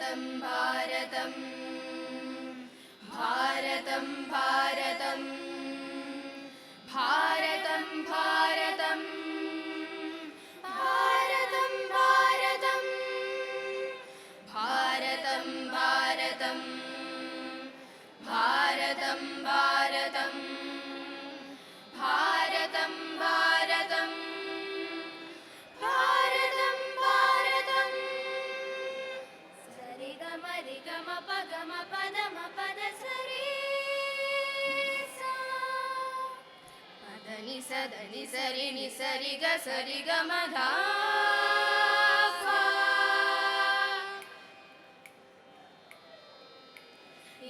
ഭാരതം ഭാരതം ഭാരതം ഭാരതം ഭാരതം ഭാരതം ഭാരതം ഭാരതം ഭാരതം ഭാരതം ഭാരതം ഭാരതം ഭാരതം ഭാരതം ഭാരതം ഭാരതം സരി ഗമ രി ഗമ പ ഗമ പദ മ പദ സരി സ പദ നി സ ധ നി സരി നി സരി ഗ മ ധ പ.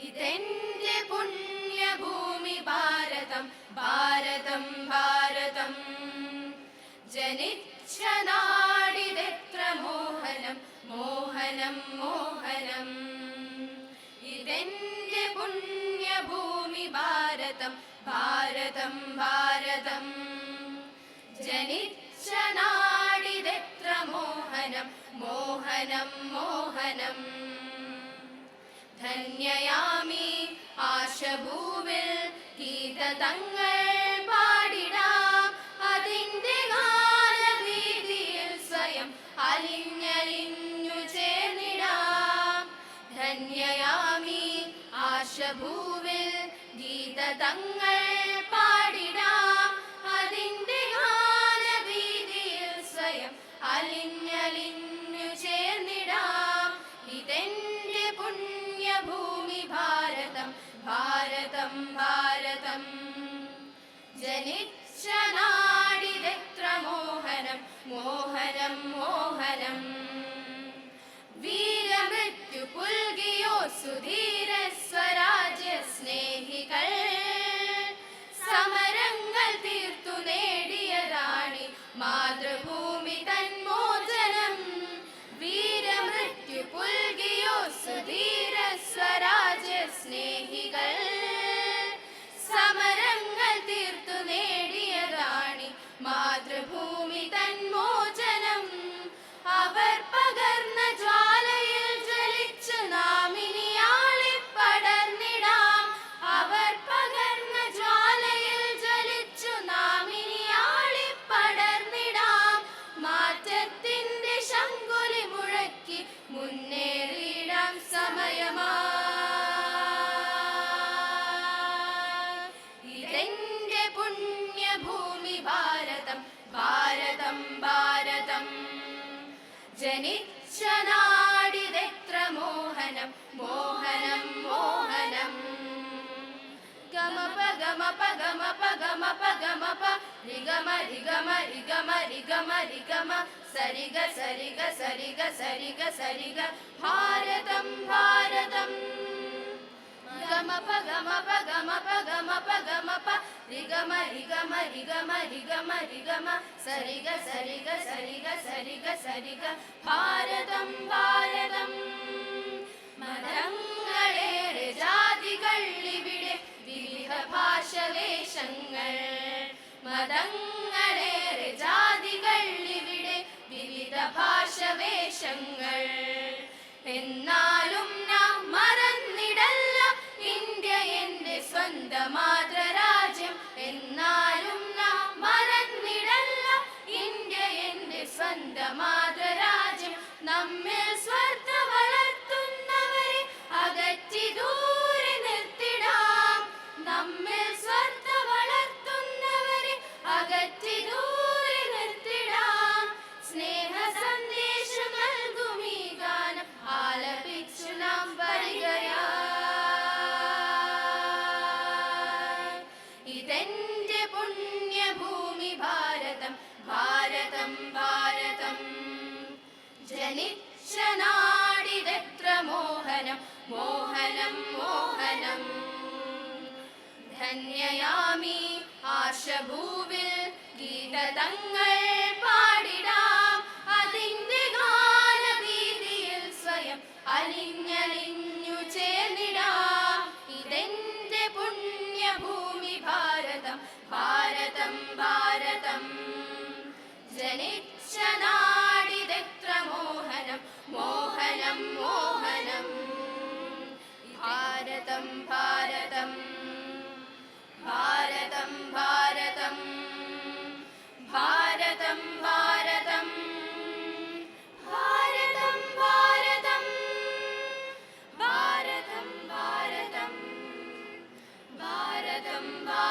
ഇതെന്റെ പുണ്യഭൂമി ഭാരതം ഭാരതം ഭാരതം ജനിച്ച നാടിതെത്ര മോഹനം മോഹനം മോഹനം. ഇതെന്റെ പുണ്യഭൂമി ഭാരതം ഭാരതം ഭാരതം ജനിച്ച നാടിതെത്ര മോഹനം മോഹനം മോഹനം. ധന്യയാമി ആശഭൂവിൽ ഗീതതങ്ങൾ പാടിടാം അതിൻ്റെ ഗാനവീതിയിൽ സ്വയം അലിഞ്ഞലിഞ്ഞു ചേർന്നിടാം. ധന്യയാമി ആശഭൂവിൽ ഗീതതങ്ങൾ പാടിടാം അതിൻ്റെ ഗാനവീതിയിൽ സ്വയം അലിഞ്ഞലിഞ്ഞു ചേർന്നിടാം. ഇതെന്റെ പുണ്യഭൂമി ഭാരതം ഭാരതം ഭാരതം ജനിച്ച നാടിതെത്ര മോഹനം മോഹനം മോഹനം. വീരമൃത്യു പുൽകിയോ സുധീര സ്വരാജ്യ സ്നേഹികൾ സമരങ്ങൾ തീർത്തു നേടിയതാണി മാതൃഭൂമി തന്മോചനം. വീരമൃത്യു പുൽകിയോ സുധീര സ്വരാജ്യ സ്നേഹികൾ സമരങ്ങൾ തീർത്തു നേടിയതാണി മാതൃഭൂമി തന്മോചനം. അവർ പകർന്ന ജ്വാലയിൽ ജ്വലിച്ചു നാം ഇനി ആളിപ്പടർന്നിടാം. അവർ പകർന്ന ജ്വാലയിൽ ജ്വലിച്ചു നാം ഇനി ആളിപ്പടർന്നിടാം. മാറ്റത്തിന്റെ ശങ്കുലി മുഴക്കി മുന്നേറിയിടാം സമയമാ. ഇതെന്റെ പുണ്യഭൂമി ഭാരതം ഭാരതം ഭാരതം ജനിച്ച നാടിതെത്ര മോഹനം മോഹനം മോഹനം. ഗമ പ ഗമ പ ഗമ പ ഗമ പ ഗമ പ രി ഗമ രി ഗമ രി ഗമ രി ഗമ രി ഗമ സരി ഗ സരി ഗ സരി ഗ സരി ഗ സരി ഗ. ഭാരതം ഭാരതം ഗമ പ ഗമ പ ഗമ പ ഗമ പ ഗമ പ രി ഗമ രി ഗമ രി ഗമ രി ഗമ രി ഗമ സരി ഗ സരി ഗ സരി ഗ സരി ഗ സരി ഗ. ഭാരതം ഭാരതം മതങ്ങളേറെ ജാതികൾ ഇവിടെ വിവിധ ഭാഷവേഷങ്ങൾ. മതങ്ങളേറെ ജാതികൾ ഇവിടെ വിവിധ ഭാഷവേഷങ്ങൾ. എന്നാലും നാം മറന്നിടല്ല ഇന്ത്യ എന്റെ സ്വന്തം മാതൃരാജ്യം. എന്നാലും നാം മറന്നിടല്ല ഇന്ത്യ എന്റെ സ്വന്തം മാതൃരാജ്യം. നമ്മിൽ സ്വാർത്ഥ വളർത്തുന്നവരെ അകറ്റി ദൂരെ നിർത്തിടാം. നമ്മിൽ സ്വാർത്ഥ വളർത്തുന്നവരെ അകറ്റി ദൂരെ നിർത്തിടാം. സ്നേഹ സന്ദേശം നൽകും ഈ ഗാനം ആലപിച്ചു നാം വരികയായി. ഇതെന്റെ പുണ്യഭൂമി ഭാരതം ഭാരതം ഭാരതം ജനിച്ച നാടിതെത്ര മോഹനം മോഹനം മോഹനം. ധന്യയാമി ആശഭൂവിൽ ഗീതതങ്ങൾ പാടിടാം അതിൻ്റെ ഗാനവീതിയിൽ സ്വയം അലിഞ്ഞലിഞ്ഞു ചേർന്നിടാം. ഇതെന്റെ പുണ്യഭൂമി ഭാരതം ഭാരതം ഭാരതം ജനിച്ച നാടിതെത്ര മോഹനം മോഹനം മോഹനം. സംഭാവ